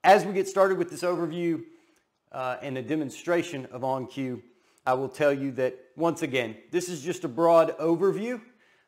As we get started with this overview and a demonstration of OnCue, I will tell you that, once again, this is just a broad overview.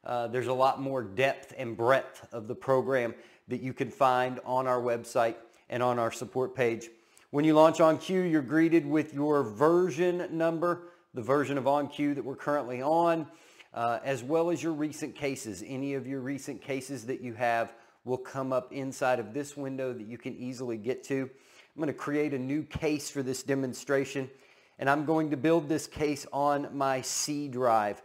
There's a lot more depth and breadth of the program that you can find on our website and on our support page. When you launch OnCue, you're greeted with your version number, the version of OnCue that we're currently on, as well as your recent cases. Any of your recent cases that you have will come up inside of this window that you can easily get to. I'm going to create a new case for this demonstration, and I'm going to build this case on my C drive.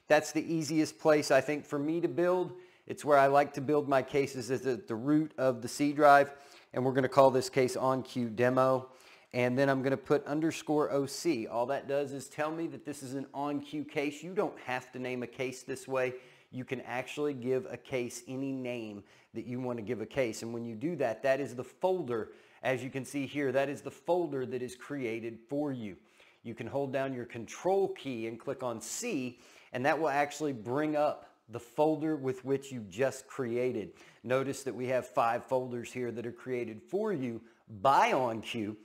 That's the easiest place, I think, for me to build. It's where I like to build my cases, is at the root of the C drive, and we're going to call this case OnCue Demo, and then I'm going to put _OC. All that does is tell me that this is an OnCue case. You don't have to name a case this way. You can actually give a case any name that you want to give a case, and when you do that, that is the folder. As you can see here, that is the folder that is created for you. You can hold down your control key and click on C, and that will actually bring up the folder with which you just created. Notice that we have 5 folders here that are created for you by OnCue,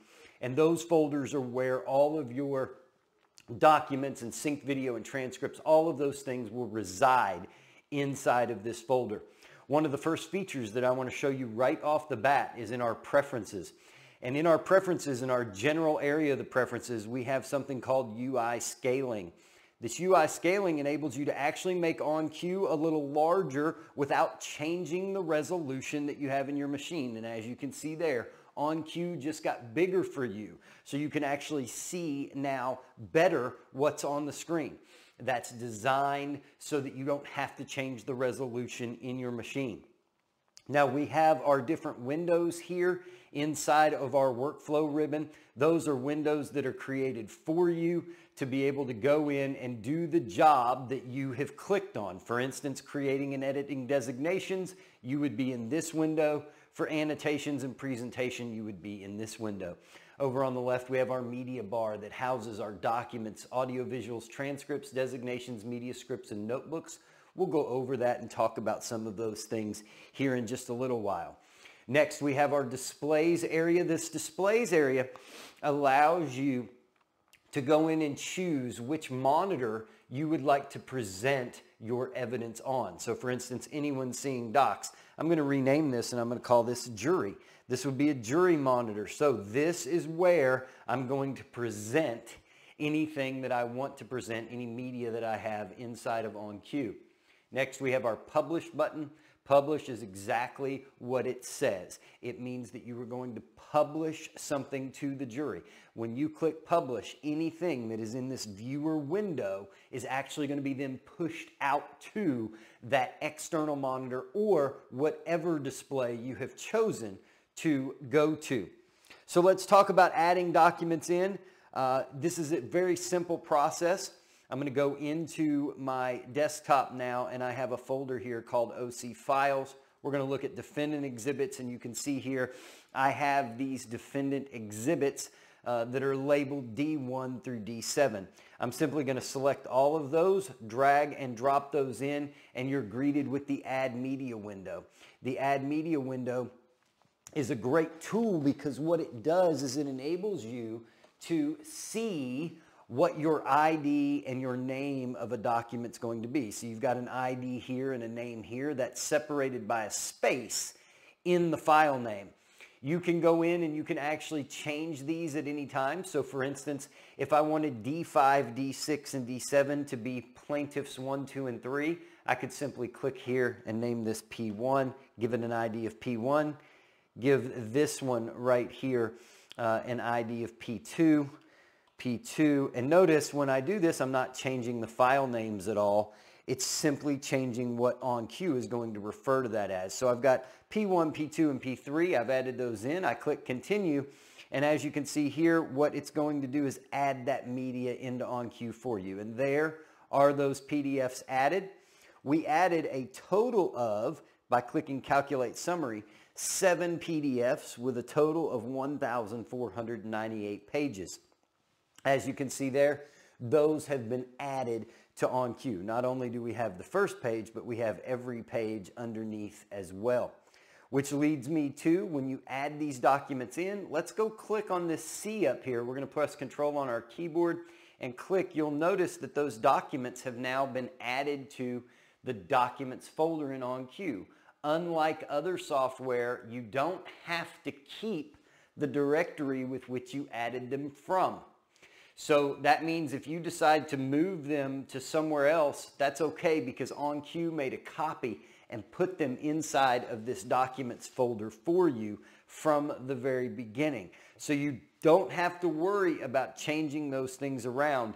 and those folders are where all of your documents and sync video and transcripts, all of those things will reside inside of this folder. One of the first features that I want to show you right off the bat is in our preferences. And in our preferences, in our general area of the preferences, we have something called UI scaling. This UI scaling enables you to actually make OnCue a little larger without changing the resolution that you have in your machine. And as you can see there, OnCue just got bigger for you. So you can actually see now better what's on the screen. That's designed so that you don't have to change the resolution in your machine. Now we have our different windows here inside of our workflow ribbon. Those are windows that are created for you to be able to go in and do the job that you have clicked on. For instance, creating and editing designations, you would be in this window. For annotations and presentation, you would be in this window. Over on the left, we have our media bar that houses our documents, audio, visuals, transcripts, designations, media scripts, and notebooks. We'll go over that and talk about some of those things here in just a little while. Next, we have our displays area. This displays area allows you to go in and choose which monitor you would like to present your evidence on. So for instance, anyone seeing docs, I'm going to rename this and I'm going to call this jury. This would be a jury monitor. So this is where I'm going to present anything that I want to present, any media that I have inside of OnCue. Next, we have our publish button. Publish is exactly what it says. It means that you are going to publish something to the jury. When you click publish, anything that is in this viewer window is actually going to be then pushed out to that external monitor or whatever display you have chosen to go to. So let's talk about adding documents in. This is a very simple process. I'm going to go into my desktop now, and I have a folder here called OC Files. We're going to look at defendant exhibits, and you can see here I have these defendant exhibits that are labeled D1 through D7. I'm simply going to select all of those, drag and drop those in, and you're greeted with the Add Media window. The Add Media window is a great tool because what it does is it enables you to see what your ID and your name of a document's going to be. So you've got an ID here and a name here that's separated by a space in the file name. You can go in and you can actually change these at any time. So for instance, if I wanted D5, D6, and D7 to be plaintiffs 1, 2, and 3, I could simply click here and name this P1, give it an ID of P1, give this one right here an ID of P2, and notice when I do this, I'm not changing the file names at all. It's simply changing what OnCue is going to refer to that as. So I've got P1, P2, and P3. I've added those in. I click continue, and as you can see here, what it's going to do is add that media into OnCue for you. And there are those PDFs added. We added a total of, by clicking calculate summary, 7 PDFs with a total of 1,498 pages. As you can see there, those have been added to OnCue. Not only do we have the first page, but we have every page underneath as well. which leads me to when you add these documents in, let's go click on this C up here. We're going to press Control on our keyboard and click. You'll notice that those documents have now been added to the Documents folder in OnCue. Unlike other software, you don't have to keep the directory with which you added them from. So that means if you decide to move them to somewhere else, that's okay, because OnCue made a copy and put them inside of this Documents folder for you from the very beginning. So you don't have to worry about changing those things around.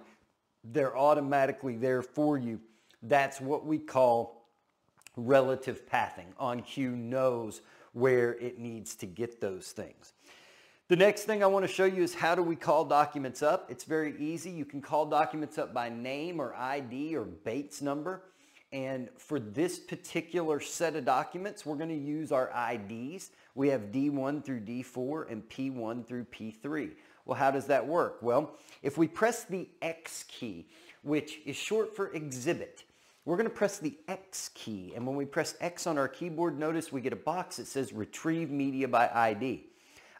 They're automatically there for you. That's what we call relative pathing. OnCue knows where it needs to get those things. The next thing I want to show you is how do we call documents up. It's very easy. You can call documents up by name or ID or Bates number. And for this particular set of documents, we're going to use our IDs. We have D1 through D4 and P1 through P3. Well, how does that work? Well, if we press the X key, which is short for exhibit, we're going to press the X key. And when we press X on our keyboard, notice we get a box that says Retrieve Media by ID.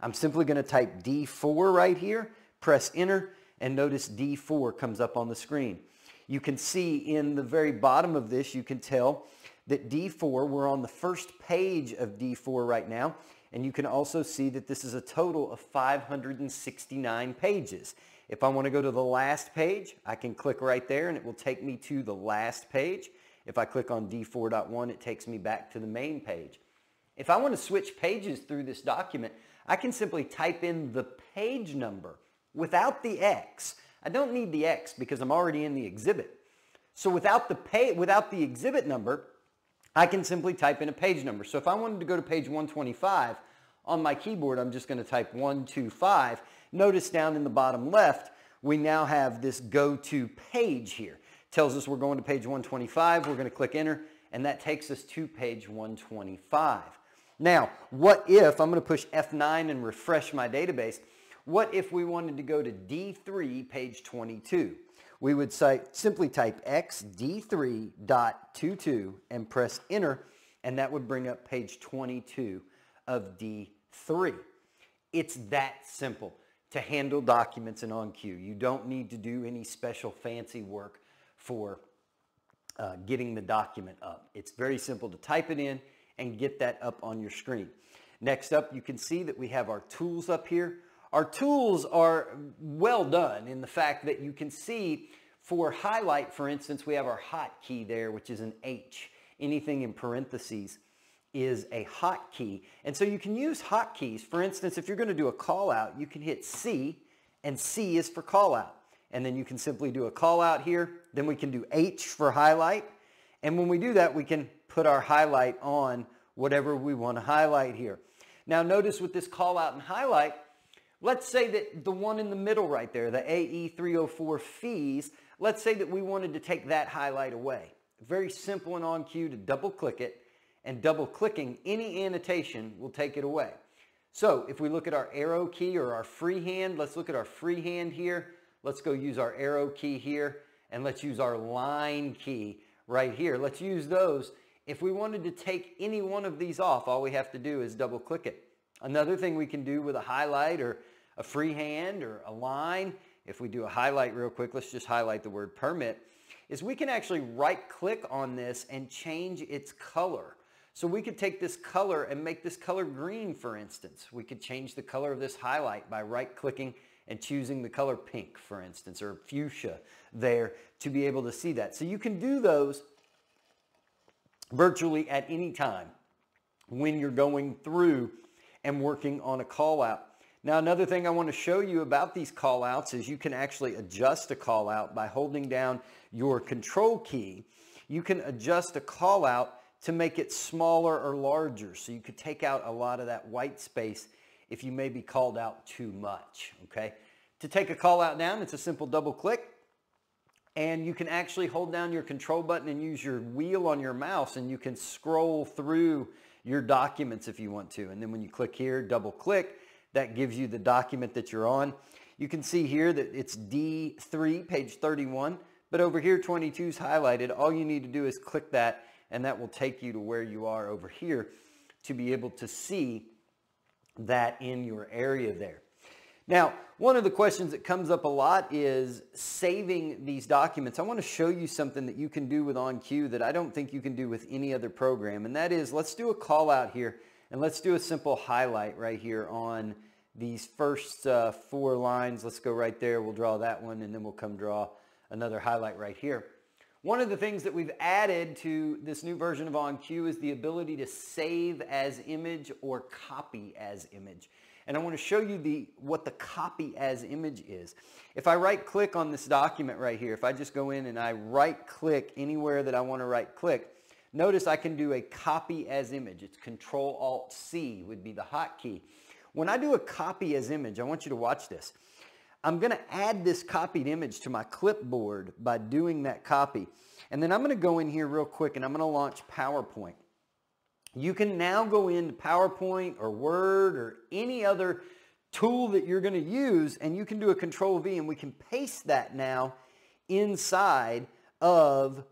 I'm simply going to type D4 right here, press Enter, and notice D4 comes up on the screen. You can see in the very bottom of this, you can tell that D4, we're on the first page of D4 right now, and you can also see that this is a total of 569 pages. If I want to go to the last page, I can click right there and it will take me to the last page. If I click on D4.1, it takes me back to the main page. If I want to switch pages through this document, I can simply type in the page number without the X. I don't need the X because I'm already in the exhibit. So without the exhibit number, I can simply type in a page number. So if I wanted to go to page 125 on my keyboard, I'm just going to type 125. Notice down in the bottom left, we now have this go to page here. It tells us we're going to page 125. We're going to click Enter, and that takes us to page 125. Now, what if, I'm going to push F9 and refresh my database. What if we wanted to go to D3, page 22? We would simply type xd3.22 and press Enter, and that would bring up page 22 of D3. It's that simple to handle documents in OnCue. You don't need to do any special fancy work for getting the document up. It's very simple to type it in and get that up on your screen. Next up, you can see that we have our tools up here. Our tools are well done in the fact that you can see for highlight, for instance, we have our hotkey there, which is an H. Anything in parentheses is a hotkey. And so you can use hotkeys. For instance, if you're going to do a call out, you can hit C, and C is for call out. And then you can simply do a call out here. Then we can do H for highlight. And when we do that, we can put our highlight on whatever we want to highlight here. Now notice with this call out and highlight, let's say that the one in the middle right there, the AE304 fees, let's say that we wanted to take that highlight away. Very simple in OnCue to double click it, and double clicking any annotation will take it away. So if we look at our arrow key or our freehand, let's look at our freehand here. Let's go use our arrow key here, and let's use our line key right here. Let's use those. If we wanted to take any one of these off, all we have to do is double click it. Another thing we can do with a highlight or a freehand or a line, if we do a highlight real quick, let's just highlight the word permit, is we can actually right click on this and change its color. So we could take this color and make this color green, for instance. We could change the color of this highlight by right clicking and choosing the color pink, for instance, or fuchsia there to be able to see that. So you can do those virtually at any time when you're going through and working on a call out. Now, another thing I want to show you about these call outs is you can actually adjust a call out by holding down your control key. You can adjust a call out to make it smaller or larger. So you could take out a lot of that white space if you may be called out too much, okay? To take a call out down, it's a simple double click, and you can actually hold down your control button and use your wheel on your mouse, and you can scroll through your documents if you want to. And then when you click here, double click, that gives you the document that you're on. You can see here that it's D3, page 31, but over here 22 is highlighted. All you need to do is click that, and that will take you to where you are over here to be able to see that in your area there. Now, one of the questions that comes up a lot is saving these documents. I want to show you something that you can do with OnCue that I don't think you can do with any other program, and that is, let's do a call out here, and let's do a simple highlight right here on these first 4 lines. Let's go right there. We'll draw that one, and then we'll come draw another highlight right here. One of the things that we've added to this new version of OnCue is the ability to save as image or copy as image. And I want to show you what the copy as image is. If I right click on this document right here, if I just go in and I right click anywhere that I want to right click, notice I can do a copy as image. It's Control-Alt-C would be the hotkey. When I do a copy as image, I want you to watch this. I'm going to add this copied image to my clipboard by doing that copy. And then I'm going to go in here real quick and I'm going to launch PowerPoint. You can now go into PowerPoint or Word or any other tool that you're going to use, and you can do a Control-V, and we can paste that now inside of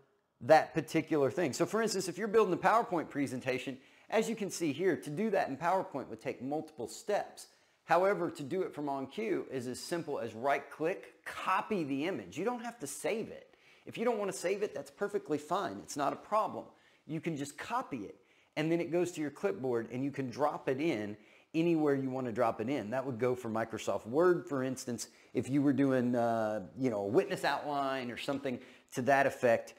that particular thing. So for instance, if you're building a PowerPoint presentation, as you can see here, to do that in PowerPoint would take multiple steps. However, to do it from OnCue is as simple as right-click, copy the image. You don't have to save it. If you don't want to save it, that's perfectly fine. It's not a problem. You can just copy it, and then it goes to your clipboard, and you can drop it in anywhere you want to drop it in. That would go for Microsoft Word, for instance, if you were doing a witness outline or something to that effect,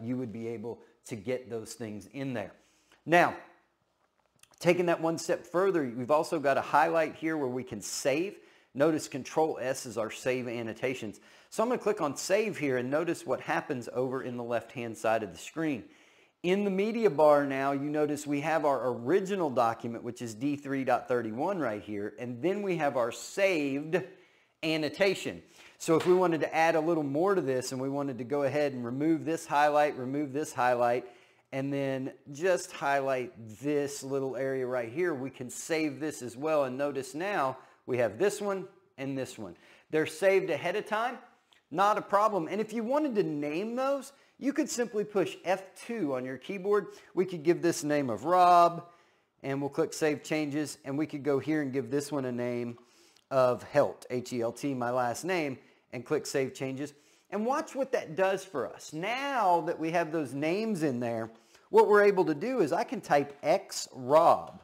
you would be able to get those things in there. Now, taking that one step further, we've also got a highlight here where we can save. Notice Control-S is our save annotations. So I'm going to click on Save here, and notice what happens over in the left-hand side of the screen. In the media bar now, you notice we have our original document, which is D3.31 right here, and then we have our saved annotation. So if we wanted to add a little more to this and we wanted to go ahead and remove this highlight, and then just highlight this little area right here, we can save this as well. And notice now we have this one and this one. They're saved ahead of time, not a problem. And if you wanted to name those, you could simply push F2 on your keyboard. We could give this name of Rob, and we'll click Save Changes, and we could go here and give this one a name of Helt, H-E-L-T, my last name, and click Save Changes. And watch what that does for us. Now that we have those names in there, what we're able to do is I can type X Rob.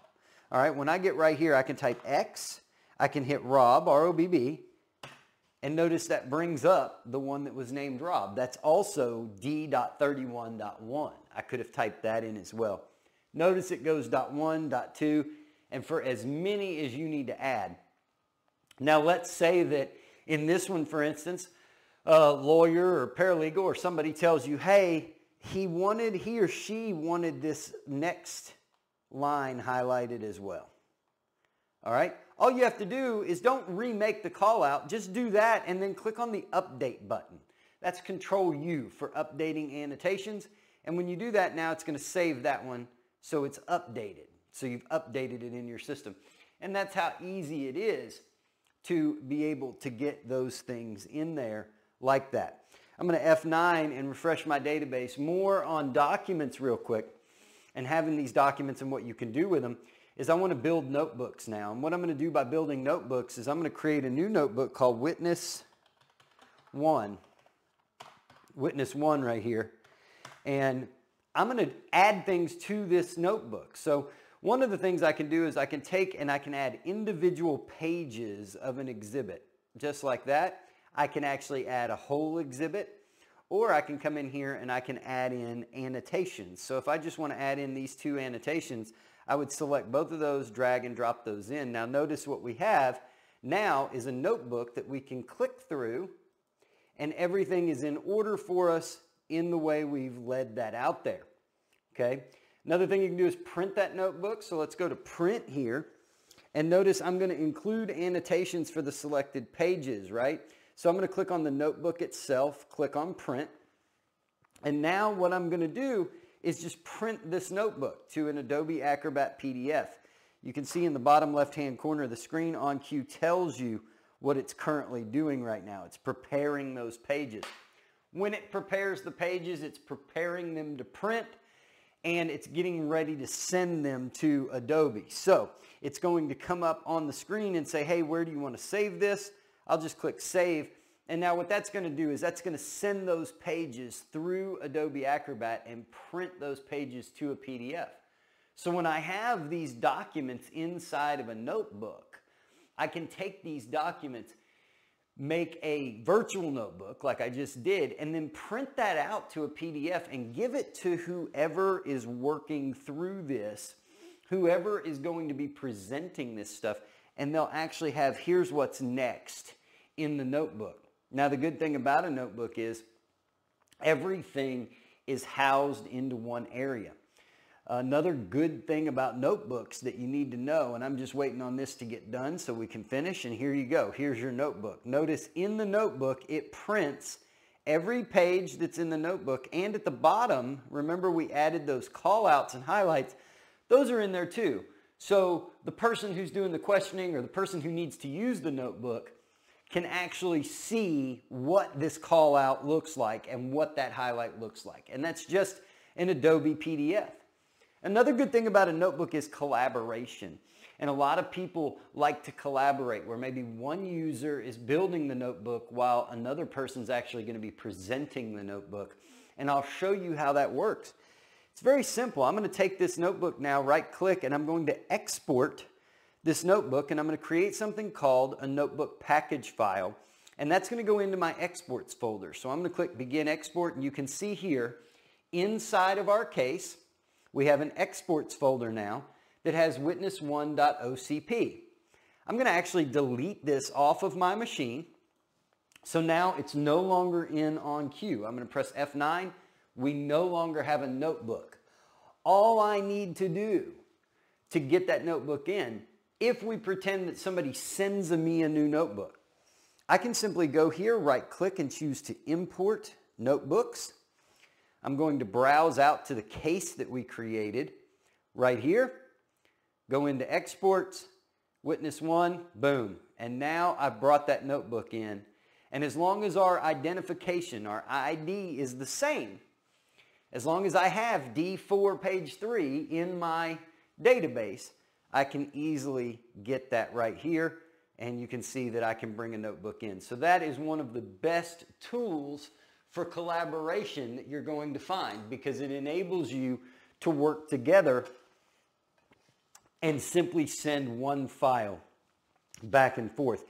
All right, when I get right here, I can type X, I can hit Rob, R-O-B-B, and notice that brings up the one that was named Rob. That's also D.31.1. I could have typed that in as well. Notice it goes .1, .2, and for as many as you need to add. Now let's say that in this one, for instance, a lawyer or paralegal or somebody tells you, hey, he or she wanted this next line highlighted as well. All right? All you have to do is don't remake the call out, just do that and then click on the update button. That's Control-U for updating annotations. And when you do that now, it's going to save that one so it's updated. So you've updated it in your system. And that's how easy it is to be able to get those things in there like that. I'm going to F9 and refresh my database. More on documents real quick and having these documents and what you can do with them is I want to build notebooks now. And what I'm going to do by building notebooks is I'm going to create a new notebook called Witness 1. Witness 1 right here. And I'm going to add things to this notebook. So one of the things I can do is I can take and I can add individual pages of an exhibit. Just like that. I can actually add a whole exhibit, or I can come in here and I can add in annotations. So if I just want to add in these 2 annotations, I would select both of those, drag and drop those in. Now notice what we have now is a notebook that we can click through, and everything is in order for us in the way we've laid that out there. Okay. Another thing you can do is print that notebook. So let's go to print here, and notice I'm going to include annotations for the selected pages, right? So I'm going to click on the notebook itself, click on print, and now what I'm going to do is just print this notebook to an Adobe Acrobat PDF. You can see in the bottom left-hand corner of the screen, OnCue tells you what it's currently doing right now. It's preparing those pages. When it prepares the pages, it's preparing them to print, and it's getting ready to send them to Adobe. So it's going to come up on the screen and say, hey, where do you want to save this? I'll just click save. And now what that's going to do is that's going to send those pages through Adobe Acrobat and print those pages to a PDF. So when I have these documents inside of a notebook, I can take these documents, make a virtual notebook like I just did, and then print that out to a PDF and give it to whoever is working through this, whoever is going to be presenting this stuff, and they'll actually have, here's what's next in the notebook. Now, the good thing about a notebook is everything is housed into one area. Another good thing about notebooks that you need to know, and I'm just waiting on this to get done so we can finish, and here you go. Here's your notebook. Notice in the notebook, it prints every page that's in the notebook, and at the bottom, remember we added those call-outs and highlights. Those are in there too. So the person who's doing the questioning or the person who needs to use the notebook can actually see what this call-out looks like and what that highlight looks like. And that's just an Adobe PDF. Another good thing about a notebook is collaboration. And a lot of people like to collaborate where maybe one user is building the notebook while another person's actually going to be presenting the notebook. And I'll show you how that works. It's very simple. I'm going to take this notebook now, right click, and I'm going to export this notebook, and I'm going to create something called a notebook package file. And that's going to go into my exports folder. So I'm going to click begin export, and you can see here inside of our case, we have an exports folder now that has witness1.ocp. I'm going to actually delete this off of my machine. So now it's no longer in OnCue. I'm going to press F9. We no longer have a notebook. All I need to do to get that notebook in, if we pretend that somebody sends me a new notebook, I can simply go here, right click, and choose to import notebooks. I'm going to browse out to the case that we created right here, go into exports, witness one, boom. And now I've brought that notebook in. And as long as our identification, our ID is the same, as long as I have D4 page 3 in my database, I can easily get that right here. And you can see that I can bring a notebook in. So that is one of the best tools for collaboration that you're going to find, because it enables you to work together and simply send one file back and forth.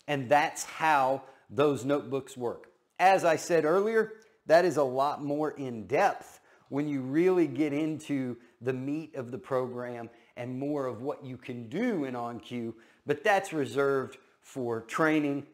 And that's how those notebooks work. As I said earlier, that is a lot more in depth when you really get into the meat of the program and more of what you can do in OnCue, but that's reserved for training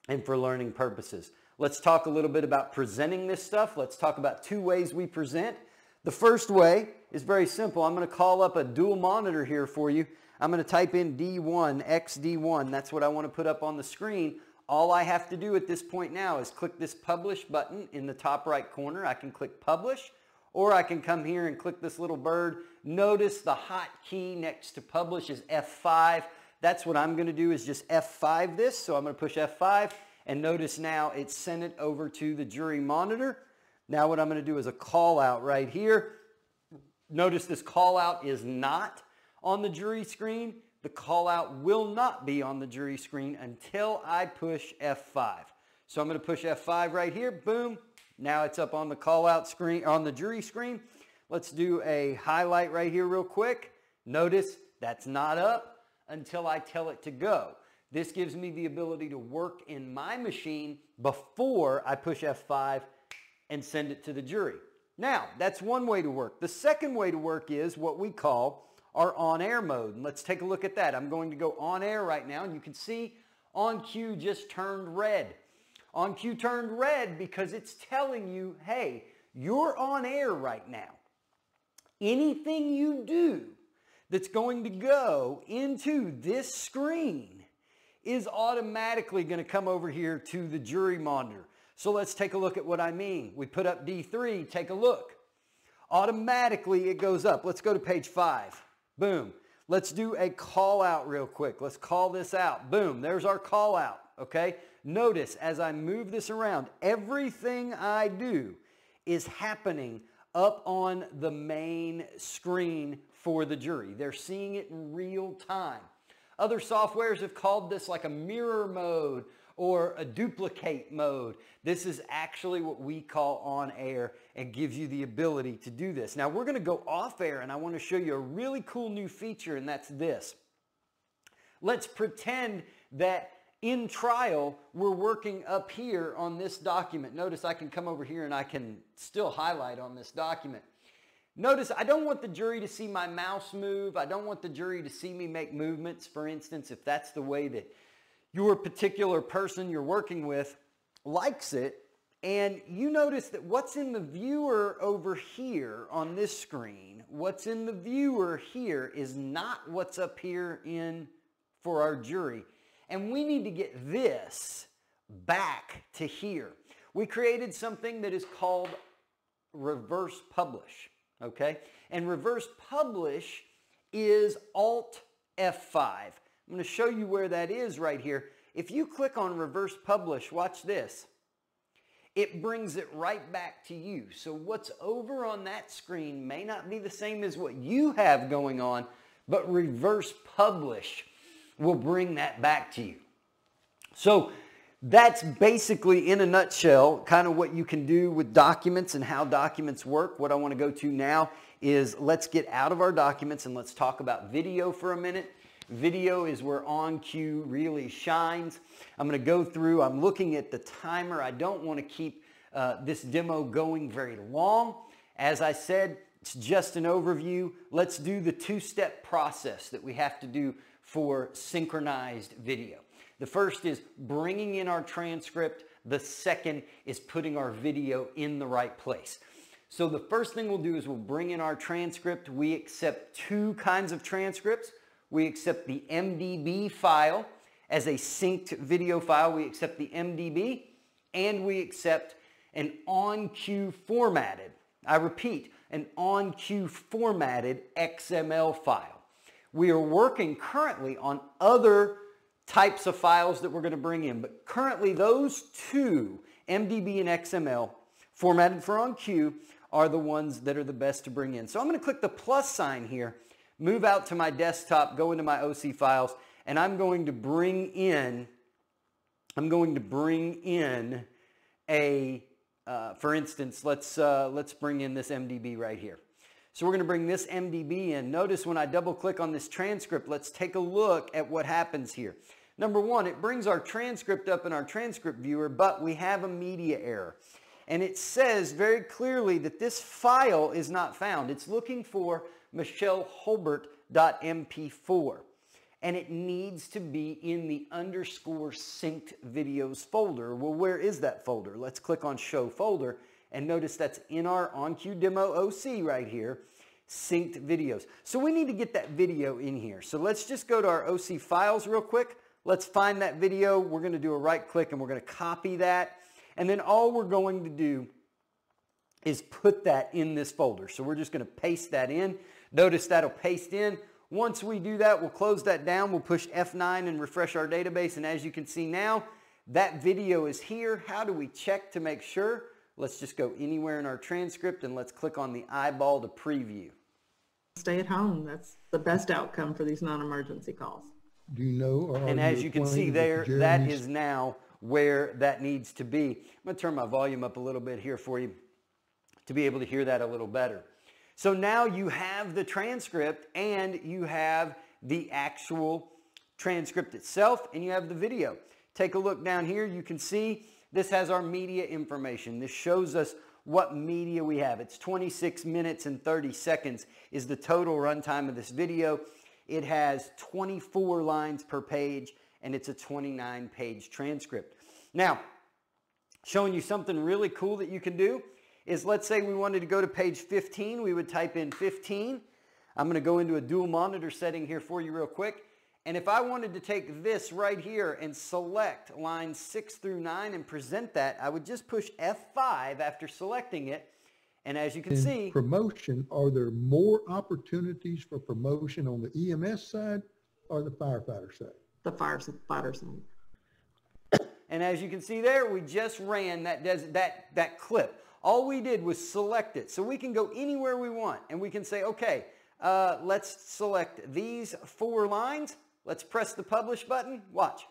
and for learning purposes. Let's talk a little bit about presenting this stuff. Let's talk about two ways we present. The first way is very simple. I'm going to call up a dual monitor here for you. I'm going to type in D1, XD1. That's what I want to put up on the screen. All I have to do at this point now is click this publish button in the top right corner. I can click publish, or I can come here and click this little bird. Notice the hotkey next to publish is F5. That's what I'm going to do, is just F5 this. So I'm going to push F5. And notice now it's sent it over to the jury monitor. Now what I'm going to do is a call out right here. Notice this call out is not on the jury screen. The call out will not be on the jury screen until I push F5. So I'm going to push F5 right here. Boom. Now it's up on the call out screen, on the jury screen. Let's do a highlight right here real quick. Notice that's not up until I tell it to go. This gives me the ability to work in my machine before I push F5 and send it to the jury. Now, that's one way to work. The second way to work is what we call our on-air mode. And let's take a look at that. I'm going to go on air right now, and you can see OnCue just turned red. OnCue turned red because it's telling you, hey, you're on air right now. Anything you do that's going to go into this screen is automatically going to come over here to the jury monitor. So let's take a look at what I mean. We put up D3, take a look. Automatically it goes up. Let's go to page 5. Boom. Let's do a call out real quick. Let's call this out. Boom. There's our call out. Okay. Notice as I move this around, everything I do is happening up on the main screen for the jury. They're seeing it in real time. Other softwares have called this like a mirror mode or a duplicate mode. This is actually what we call on air and gives you the ability to do this. Now we're going to go off air and I want to show you a really cool new feature, and that's this. Let's pretend that in trial we're working up here on this document. Notice I can come over here and I can still highlight on this document. Notice I don't want the jury to see my mouse move. I don't want the jury to see me make movements. For instance, if that's the way that your particular person you're working with likes it, and you notice that what's in the viewer over here on this screen, what's in the viewer here is not what's up here in for our jury. And we need to get this back to here. We created something that is called reverse publish. Okay, and reverse publish is Alt F5. I'm going to show you where that is right here. If you click on reverse publish, watch this. It brings it right back to you. So what's over on that screen may not be the same as what you have going on, but reverse publish will bring that back to you. So that's basically, in a nutshell, kind of what you can do with documents and how documents work. What I want to go to now is let's get out of our documents and let's talk about video for a minute. Video is where OnCue really shines. I'm going to go through, I'm looking at the timer. I don't want to keep this demo going very long. As I said, it's just an overview. Let's do the two-step process that we have to do for synchronized video. The first is bringing in our transcript. The second is putting our video in the right place. So the first thing we'll do is we'll bring in our transcript. We accept two kinds of transcripts. We accept the MDB file as a synced video file. We accept the MDB, and we accept an OnCue formatted, I repeat, an OnCue formatted XML file. We are working currently on other types of files that we're going to bring in, but currently those two, MDB and XML, formatted for OnCue, are the ones that are the best to bring in. So I'm going to click the plus sign here, move out to my desktop, go into my OC files, and I'm going to bring in a, for instance, let's bring in this MDB right here. So we're going to bring this MDB in. Notice when I double click on this transcript, let's take a look at what happens here. Number one, it brings our transcript up in our transcript viewer, but we have a media error. And it says very clearly that this file is not found. It's looking for michelleholbert.mp4. And it needs to be in the _synced videos folder. Well, where is that folder? Let's click on show folder. And notice that's in our OnCue Demo OC right here, synced videos. So we need to get that video in here. So let's just go to our OC files real quick. Let's find that video. We're going to do a right click and we're going to copy that. And then all we're going to do is put that in this folder. So we're just going to paste that in. Notice that'll paste in. Once we do that, we'll close that down. We'll push F9 and refresh our database. And as you can see now, that video is here. How do we check to make sure? Let's just go anywhere in our transcript and let's click on the eyeball to preview. Stay at home. That's the best outcome for these non-emergency calls. Do you know? And as you can see there, that is now where that needs to be. I'm going to turn my volume up a little bit here for you to be able to hear that a little better. So now you have the transcript and you have the actual transcript itself and you have the video. Take a look down here. You can see this has our media information. This shows us what media we have. It's 26 minutes and 30 seconds is the total runtime of this video. It has 24 lines per page and it's a 29-page transcript. Now, showing you something really cool that you can do is, let's say we wanted to go to page 15. We would type in 15. I'm going to go into a dual monitor setting here for you real quick. And if I wanted to take this right here and select lines 6 through 9 and present that, I would just push F5 after selecting it. And as you can see, promotion, are there more opportunities for promotion on the EMS side or the firefighter side? The firefighter side. And as you can see there, we just ran that clip. All we did was select it. So we can go anywhere we want and we can say, okay, let's select these 4 lines. Let's press the publish button. Watch.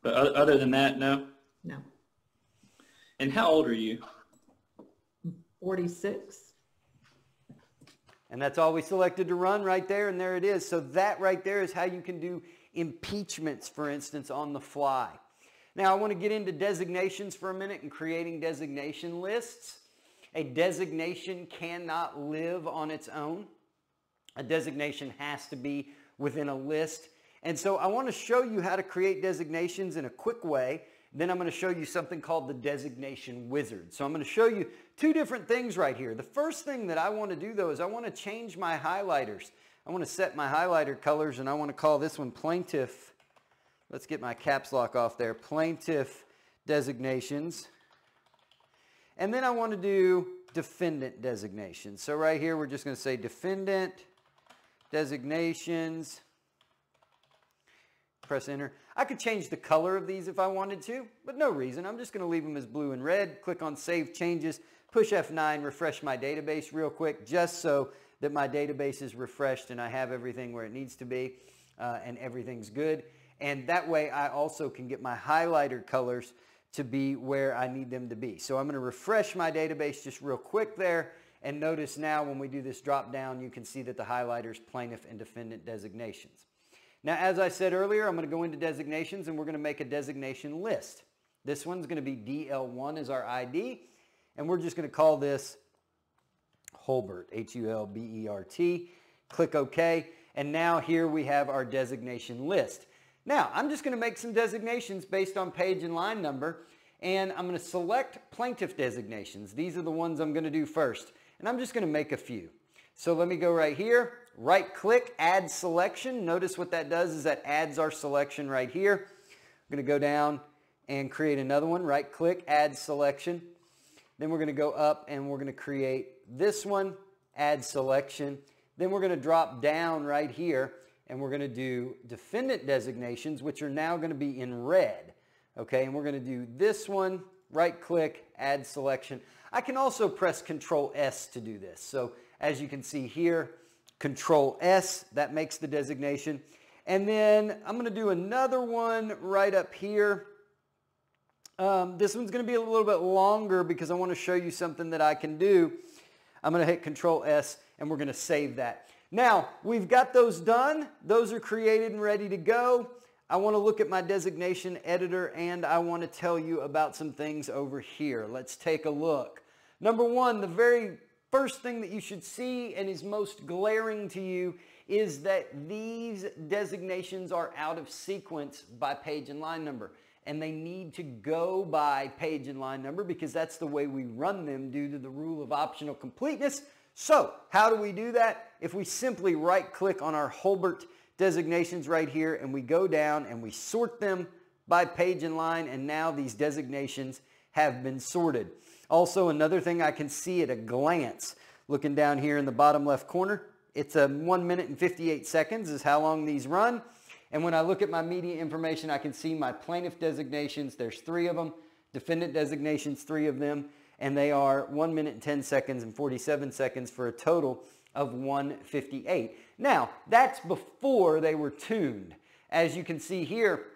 But other than that, no? No. And how old are you? 46. And that's all we selected to run right there, and there it is. So that right there is how you can do impeachments, for instance, on the fly. Now I want to get into designations for a minute and creating designation lists. A designation cannot live on its own. A designation has to be within a list. And so I want to show you how to create designations in a quick way. Then I'm going to show you something called the designation wizard. So I'm going to show you 2 different things right here. The first thing that I want to do though is I want to change my highlighters. I want to set my highlighter colors, and I want to call this one plaintiff. Let's get my caps lock off there. Plaintiff designations. And then I want to do defendant designations. So right here we're just going to say defendant designations. Press enter. I could change the color of these if I wanted to, but no reason. I'm just going to leave them as blue and red. Click on Save Changes, push F9, refresh my database real quick, just so that my database is refreshed and I have everything where it needs to be and everything's good. And that way I also can get my highlighter colors to be where I need them to be. So I'm going to refresh my database just real quick there. And notice now when we do this drop down, you can see that the highlighters, plaintiff and defendant designations. Now, as I said earlier, I'm going to go into designations and we're going to make a designation list. This one's going to be DL1 as our ID. And we're just going to call this Hulbert, H-U-L-B-E-R-T. Click OK. And now here we have our designation list. Now, I'm just going to make some designations based on page and line number. And I'm going to select plaintiff designations. These are the ones I'm going to do first. And I'm just going to make a few. So let me go right here. Right click, add selection. Notice what that does is that adds our selection right here. I'm going to go down and create another one. Right click, add selection. Then we're going to go up and we're going to create this one, add selection. Then we're going to drop down right here and we're going to do defendant designations, which are now going to be in red. Okay, and we're going to do this one, right click, add selection. I can also press Control S to do this. So as you can see here, Control S, that makes the designation. And then I'm going to do another one right up here. This one's going to be a little bit longer because I want to show you something that I can do. I'm going to hit Control S and we're going to save that. Now, we've got those done. Those are created and ready to go. I want to look at my designation editor and I want to tell you about some things over here. Let's take a look. Number one, the very first thing that you should see and is most glaring to you is that these designations are out of sequence by page and line number. And they need to go by page and line number because that's the way we run them due to the rule of optional completeness. So how do we do that? If we simply right click on our Hulbert designations right here and we go down and we sort them by page and line, and now these designations have been sorted. Also, another thing I can see at a glance, looking down here in the bottom left corner, it's a 1 minute and 58 seconds is how long these run. And when I look at my media information, I can see my plaintiff designations. There's 3 of them. Defendant designations, 3 of them. And they are 1 minute and 10 seconds and 47 seconds for a total of 158. Now, that's before they were tuned. As you can see here,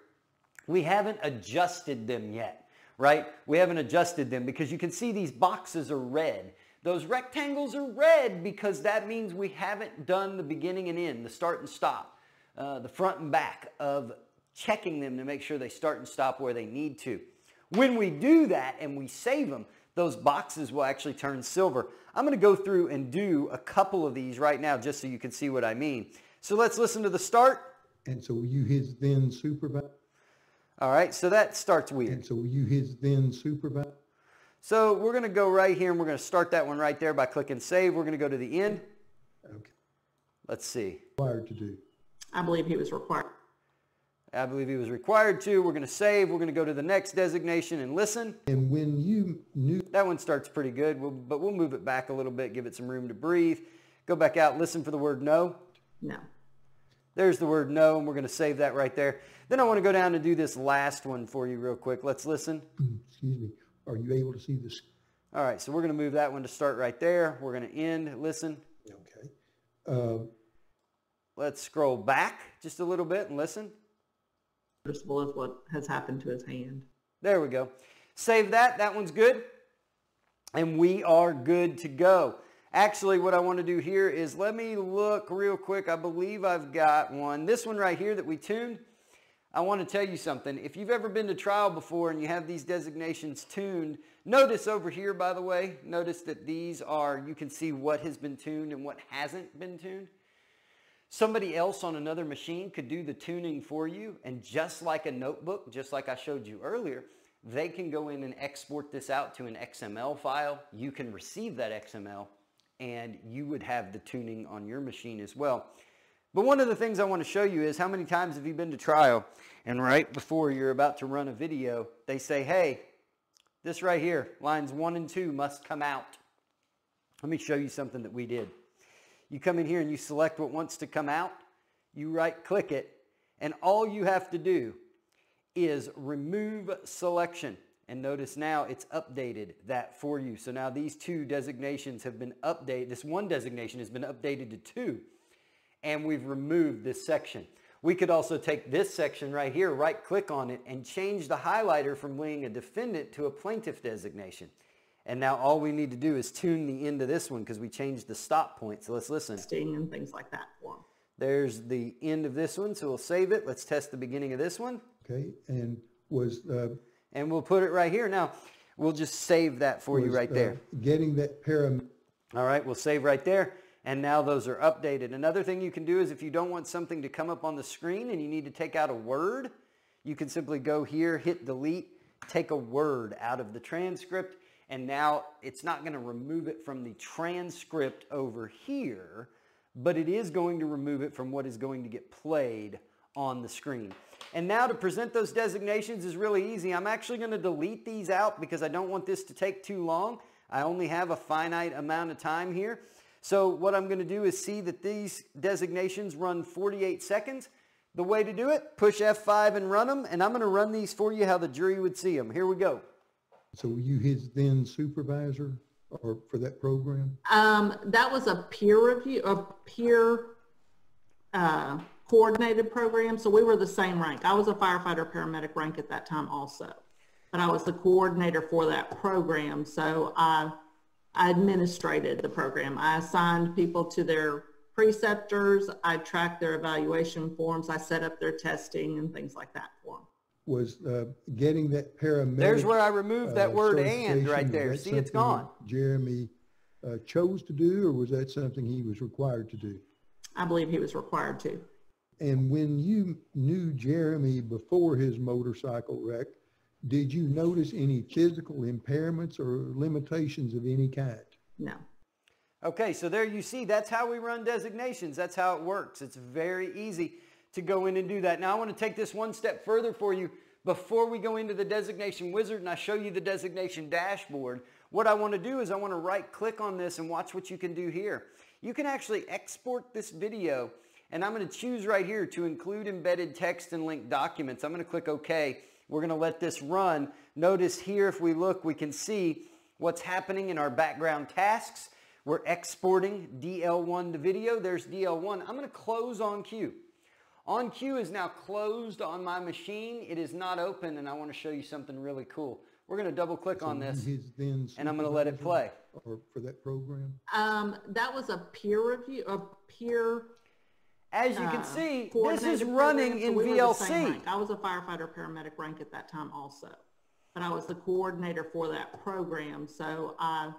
we haven't adjusted them yet, right? We haven't adjusted them because you can see these boxes are red. Those rectangles are red because that means we haven't done the beginning and end, the start and stop. The front and back of checking them to make sure they start and stop where they need to. When we do that and we save them, those boxes will actually turn silver. I'm going to go through and do a couple of these right now just so you can see what I mean. So let's listen to the start. And so you his then supervisor. All right, so that starts weird. And so you his then supervisor. So we're going to go right here and we're going to start that one right there by clicking save. We're going to go to the end. Okay. Let's see. Required to do. I believe he was required. I believe he was required to. We're going to save. We're going to go to the next designation and listen. And when you knew. That one starts pretty good, but we'll move it back a little bit, give it some room to breathe. Go back out, listen for the word no. No. There's the word no, and we're going to save that right there. Then I want to go down and do this last one for you real quick. Let's listen. Excuse me. Are you able to see this? All right, so we're going to move that one to start right there. We're going to end, listen. Okay. Let's scroll back just a little bit and listen. Noticeable is what has happened to his hand. There we go. Save that. That one's good. And we are good to go. Actually, what I want to do here is let me look real quick. I believe I've got one. This one right here that we tuned. I want to tell you something. If you've ever been to trial before and you have these designations tuned, notice over here, by the way, notice that these are, you can see what has been tuned and what hasn't been tuned. Somebody else on another machine could do the tuning for you, and just like a notebook, just like I showed you earlier, they can go in and export this out to an XML file. You can receive that XML, and you would have the tuning on your machine as well. But one of the things I want to show you is how many times have you been to trial, and right before you're about to run a video, they say, hey, this right here, lines 1 and 2 must come out. Let me show you something that we did. You come in here and you select what wants to come out, you right click it, and all you have to do is remove selection. And notice now it's updated that for you. So now these two designations have been updated. This one designation has been updated to 2, and we've removed this section. We could also take this section right here, right click on it, and change the highlighter from being a defendant to a plaintiff designation. And now all we need to do is tune the end of this one because we changed the stop point. So let's listen. Sting and things like that for him. There's the end of this one, so we'll save it. Let's test the beginning of this one. Okay, and was and we'll put it right here. Now, we'll just save that for you right there. Getting that All right, we'll save right there. And now those are updated. Another thing you can do is if you don't want something to come up on the screen and you need to take out a word, you can simply go here, hit delete, take a word out of the transcript, and now it's not going to remove it from the transcript over here, but it is going to remove it from what is going to get played on the screen. And now to present those designations is really easy. I'm actually going to delete these out because I don't want this to take too long. I only have a finite amount of time here. So what I'm going to do is see that these designations run 48 seconds. The way to do it, push F5 and run them, and I'm going to run these for you how the jury would see them. Here we go. So you his then supervisor or for that program? That was a peer review, a peer coordinated program. So we were the same rank. I was a firefighter paramedic rank at that time also, but I was the coordinator for that program. So I administrated the program. I assigned people to their preceptors. I tracked their evaluation forms. I set up their testing and things like that for them. Was getting that paramedic. There's where I removed that word "and" right there. See, it's gone. Jeremy chose to do, or was that something he was required to do? I believe he was required to. And when you knew Jeremy before his motorcycle wreck, did you notice any physical impairments or limitations of any kind? No. Okay, so there you see, that's how we run designations. That's how it works. It's very easy to go in and do that. Now I want to take this one step further for you before we go into the designation wizard and I show you the designation dashboard. What I want to do is I want to right click on this and watch what you can do here. You can actually export this video, and I'm going to choose right here to include embedded text and linked documents. I'm going to click OK. We're going to let this run. Notice here, if we look, we can see what's happening in our background tasks. We're exporting DL1 to video. There's DL1. I'm going to close OnCue. OnCue is now closed on my machine. It is not open, and I want to show you something really cool. We're going to double click on this, and I'm going to let it play. Or for that program? That was a peer review, a peer. As you can see, this is running in VLC. I was a firefighter paramedic rank at that time also, but I was the coordinator for that program. So I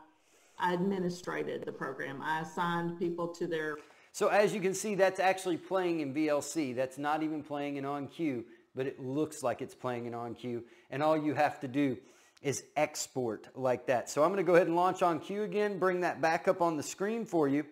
administrated the program. I assigned people to their. So as you can see, that's actually playing in VLC. That's not even playing in OnCue, but it looks like it's playing in OnCue. And all you have to do is export like that. So I'm going to go ahead and launch OnCue again, bring that back up on the screen for you.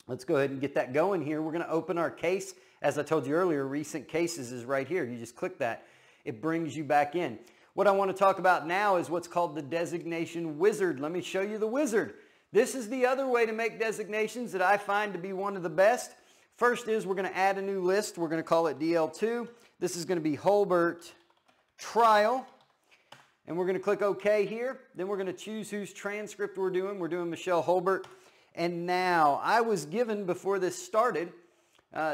Let's go ahead and get that going here. We're going to open our case. As I told you earlier, recent cases is right here. You just click that. It brings you back in. What I want to talk about now is what's called the designation wizard. Let me show you the wizard. This is the other way to make designations that I find to be one of the best. First is we're going to add a new list. We're going to call it DL2. This is going to be Holbert Trial. and we're going to click OK here. Then we're going to choose whose transcript we're doing. We're doing Michelle Holbert. And now, I was given, before this started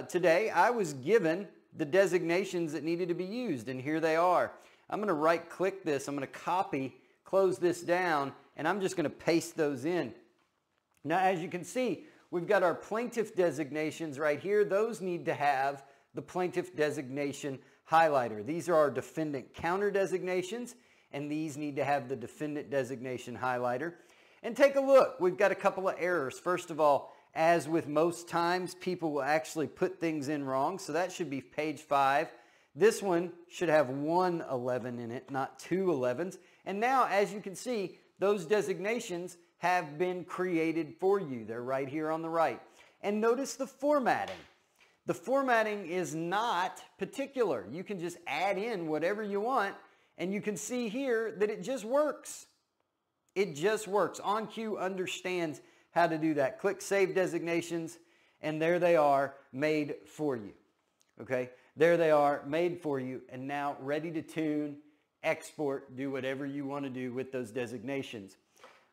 today, I was given the designations that needed to be used, and here they are. I'm going to right click this. I'm going to copy, close this down, and I'm just going to paste those in. Now, as you can see, we've got our plaintiff designations right here. Those need to have the plaintiff designation highlighter. These are our defendant counter designations, and these need to have the defendant designation highlighter. And take a look. We've got a couple of errors. First of all, as with most times, people will actually put things in wrong. So that should be page 5. This one should have 1 11 in it, not 2 11s. And now, as you can see, those designations have been created for you. They're right here on the right. And notice the formatting. The formatting is not particular. You can just add in whatever you want, and you can see here that it just works. It just works. OnCue understands how to do that. Click Save Designations, and there they are, made for you. Okay? There they are, made for you, and now ready to tune, export, do whatever you want to do with those designations.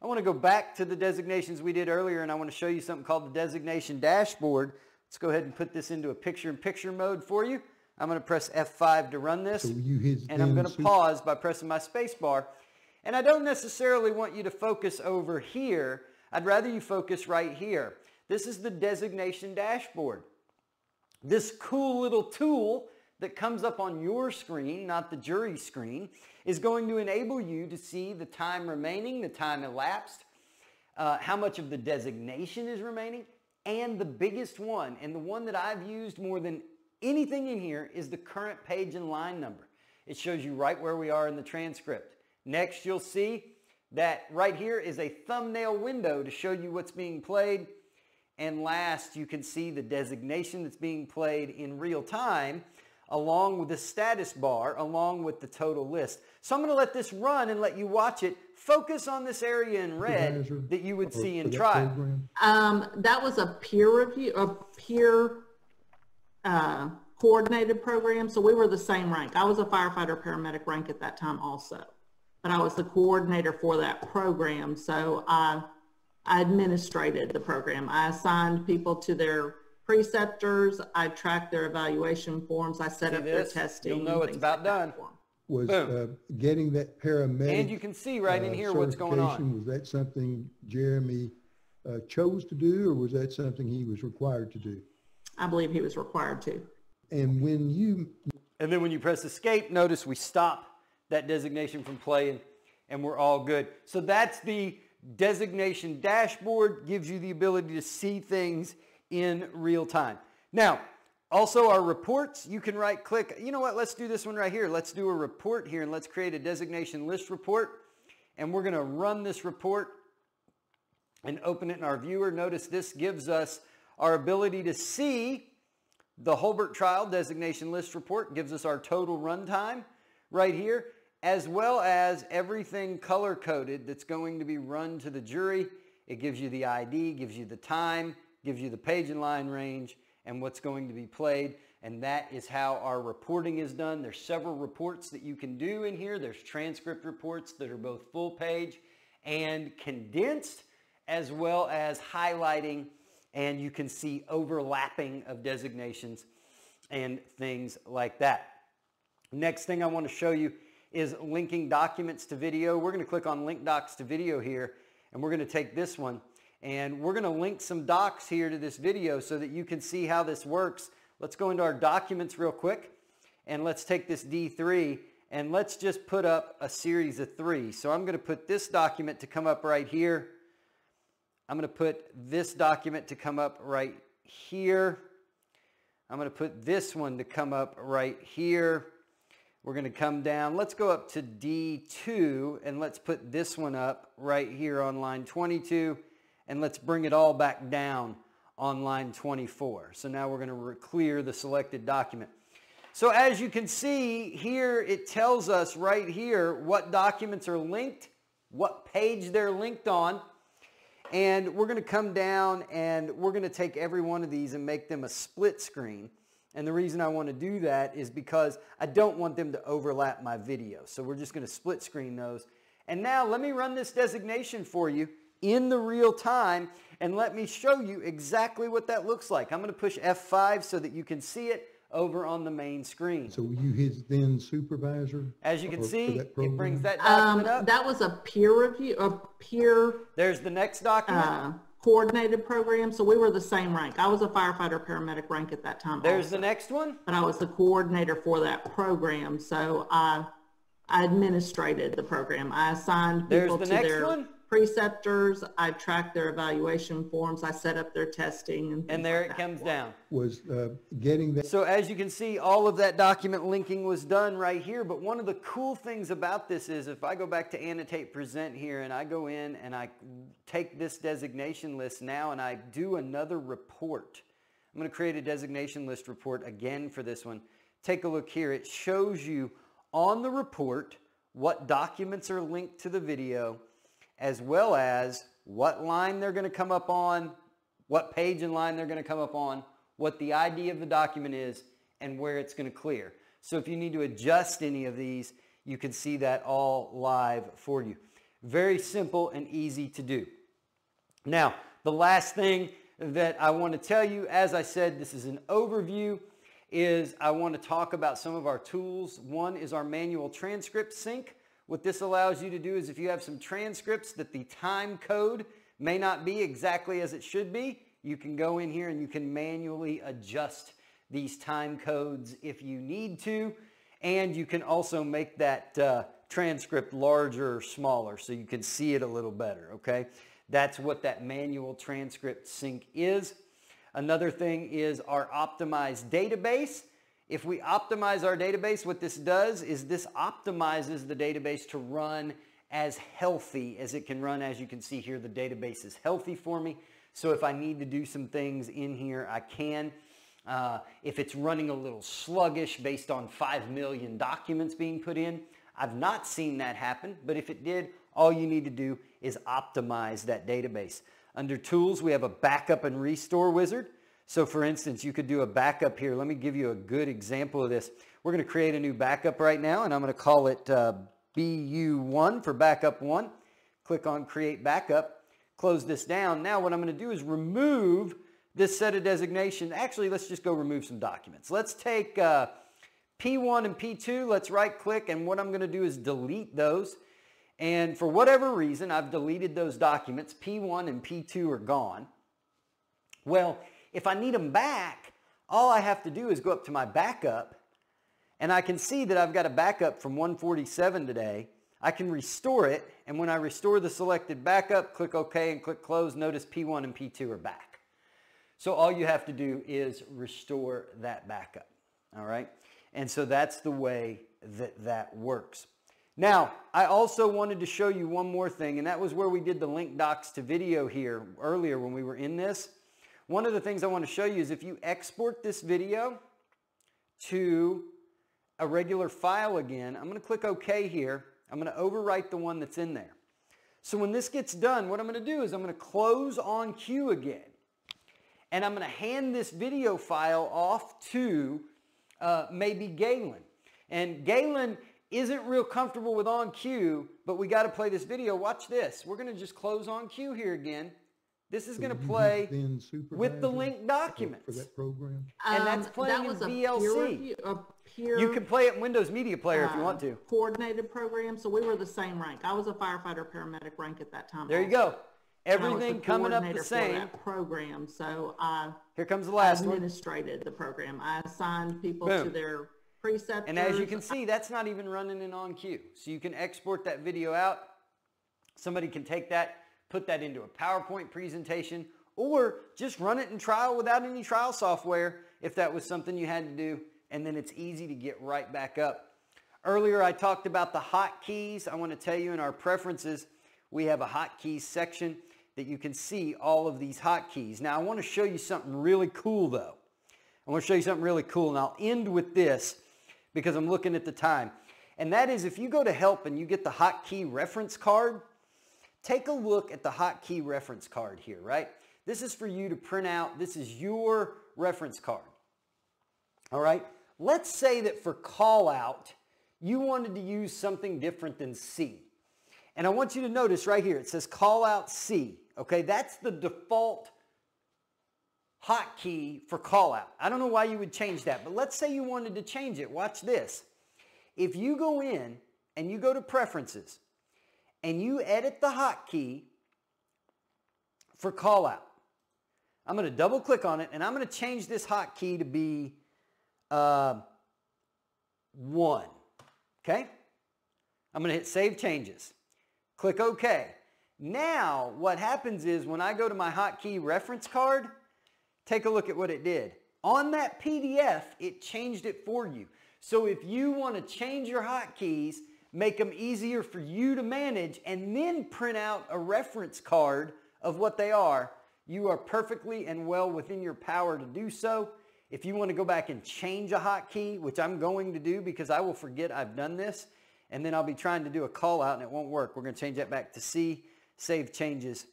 I want to go back to the designations we did earlier, and I want to show you something called the designation dashboard. Let's go ahead and put this into a picture-in-picture mode for you. I'm going to press F5 to run this, and I'm going to pause by pressing my space bar. And I don't necessarily want you to focus over here. I'd rather you focus right here. This is the designation dashboard. This cool little tool that comes up on your screen, not the jury screen, is going to enable you to see the time remaining, the time elapsed, how much of the designation is remaining, and the biggest one, and the one that I've used more than anything in here, is the current page and line number. It shows you right where we are in the transcript. Next, you'll see that right here is a thumbnail window to show you what's being played. And last, you can see the designation that's being played in real time, along with the status bar, along with the total list. So I'm going to let this run and let you watch it. Focus on this area in red that you would see in trial. That was a peer review, a peer coordinated program. So we were the same rank. I was a firefighter paramedic rank at that time also, but I was the coordinator for that program. So I administrated the program. I assigned people to their preceptors. I tracked their evaluation forms. I set up their testing. You'll know it's about done. Was getting that paramedic, and you can see right in here what's going on. Was that something Jeremy chose to do, or was that something he was required to do? I believe he was required to. And then when you press escape, notice we stop that designation from playing, and we're all good. So that's the designation dashboard. Gives you the ability to see things in real time. Now, also our reports, you can right click. You know what, let's do this one right here. Let's do a report here, and let's create a designation list report. And we're going to run this report and open it in our viewer. Notice this gives us our ability to see the Holbert trial designation list report. Gives us our total runtime right here, as well as everything color coded that's going to be run to the jury. It gives you the ID, gives you the time, gives you the page and line range, and what's going to be played. And that is how our reporting is done. There's several reports that you can do in here. There's transcript reports that are both full page and condensed, as well as highlighting, and you can see overlapping of designations and things like that. Next thing I want to show you is linking documents to video. We're going to click on Link Docs to Video here, and we're going to take this one, and we're going to link some docs here to this video so that you can see how this works. Let's go into our documents real quick, and let's take this D3, and let's just put up a series of 3. So I'm going to put this document to come up right here. I'm going to put this document to come up right here. I'm going to put this one to come up right here. We're going to come down. Let's go up to D2, and let's put this one up right here on line 22, and let's bring it all back down on line 24. So now we're going to clear the selected document. So as you can see here, it tells us right here what documents are linked, what page they're linked on, and we're going to come down and we're going to take every one of these and make them a split screen. And the reason I want to do that is because I don't want them to overlap my video. So we're just going to split screen those. And now let me run this designation for you in the real time and let me show you exactly what that looks like. I'm going to push F5 so that you can see it over on the main screen. So you his then supervisor? As you can see, it program? brings that document up. That was a peer review, There's the next document. coordinated program. So we were the same rank. I was a firefighter paramedic rank at that time. There's also, the next one. but I was the coordinator for that program. So I administrated the program. I assigned people to their preceptors. I tracked their evaluation forms. I set up their testing. And there it comes down. Was getting that. So as you can see, all of that document linking was done right here. But one of the cool things about this is if I go back to annotate present here and I go in and I take this designation list now and I do another report. I'm going to create a designation list report again for this one. Take a look here. It shows you on the report what documents are linked to the video, as well as what line they're going to come up on, what page and line they're going to come up on, what the ID of the document is, and where it's going to clear. So if you need to adjust any of these, you can see that all live for you. Very simple and easy to do. Now, the last thing that I want to tell you, as I said, this is an overview, is I want to talk about some of our tools. One is our manual transcript sync. What this allows you to do is if you have some transcripts that the time code may not be exactly as it should be, you can go in here and you can manually adjust these time codes if you need to. And you can also make that transcript larger or smaller so you can see it a little better, okay? That's what that manual transcript sync is. Another thing is our optimized database. If we optimize our database, what this does is this optimizes the database to run as healthy as it can run. As you can see here, the database is healthy for me. So if I need to do some things in here, I can. If it's running a little sluggish based on 5 million documents being put in, I've not seen that happen, but if it did, all you need to do is optimize that database. Under tools, we have a backup and restore wizard. So for instance, you could do a backup here. Let me give you a good example of this. We're going to create a new backup right now, and I'm going to call it BU1 for backup 1. Click on create backup, close this down. Now what I'm going to do is remove this set of designations. Actually, let's just go remove some documents. Let's take P1 and P2. Let's right click, and what I'm going to do is delete those. And for whatever reason, I've deleted those documents. P1 and P2 are gone. Well, if I need them back, all I have to do is go up to my backup, and I can see that I've got a backup from 147 today. I can restore it, and when I restore the selected backup, click OK and click Close. Notice P1 and P2 are back. So all you have to do is restore that backup, all right? And so that's the way that that works. Now, I also wanted to show you one more thing, and that was where we did the link docs to video here earlier when we were in this. One of the things I want to show you is if you export this video to a regular file again, I'm going to click OK here. I'm going to overwrite the one that's in there. So when this gets done, what I'm going to do is I'm going to close OnCue again, and I'm going to hand this video file off to maybe Galen. And Galen isn't real comfortable with OnCue, but we got to play this video. Watch this. We're going to just close OnCue here again. This is going to play with the link documents. For that program? And that's playing in VLC. You can play it in Windows Media Player if you want to. Coordinated program. So we were the same rank. I was a firefighter paramedic rank at that time. There you go. Everything coming up the same. For that program. So here comes the last one. I administrated the program. I assigned people to their preceptors. And as you can see, that's not even running in OnCue. So you can export that video out. Somebody can take that, put that into a PowerPoint presentation, or just run it in trial without any trial software if that was something you had to do, and then it's easy to get right back up. Earlier I talked about the hotkeys. I want to tell you in our preferences, we have a hotkeys section that you can see all of these hotkeys. Now I want to show you something really cool though. I want to show you something really cool, and I'll end with this because I'm looking at the time. And that is if you go to help and you get the hotkey reference card, take a look at the hotkey reference card here, right? This is for you to print out. This is your reference card. All right. Let's say that for call out, you wanted to use something different than C. And I want you to notice right here, it says call out C. Okay, that's the default hotkey for call out. I don't know why you would change that, but let's say you wanted to change it. Watch this. If you go in and you go to preferences and you edit the hotkey for call out, I'm going to double click on it and I'm going to change this hotkey to be 1. Okay? I'm going to hit Save Changes. Click OK. Now, what happens is when I go to my hotkey reference card, take a look at what it did. On that PDF, it changed it for you. So if you want to change your hotkeys, make them easier for you to manage, and then print out a reference card of what they are, you are perfectly and well within your power to do so. If you want to go back and change a hotkey, which I'm going to do because I will forget I've done this, and then I'll be trying to do a call out and it won't work. We're going to change that back to C, Save Changes,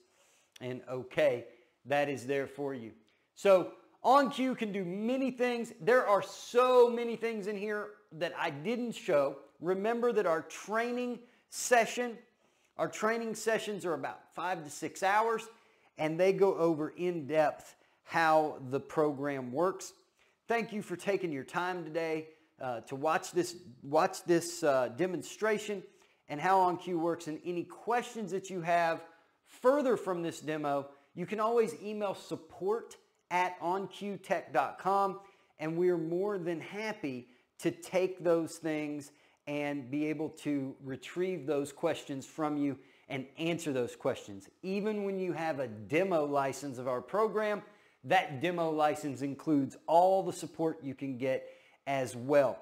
and OK. That is there for you. So OnCue can do many things. There are so many things in here that I didn't show. Remember that our training sessions are about 5 to 6 hours, and they go over in depth how the program works. Thank you for taking your time today to watch this demonstration and how OnCue works. And any questions that you have further from this demo, you can always email support@oncuetech.com, and we are more than happy to take those things and be able to retrieve those questions from you and answer those questions. Even when you have a demo license of our program, that demo license includes all the support you can get as well.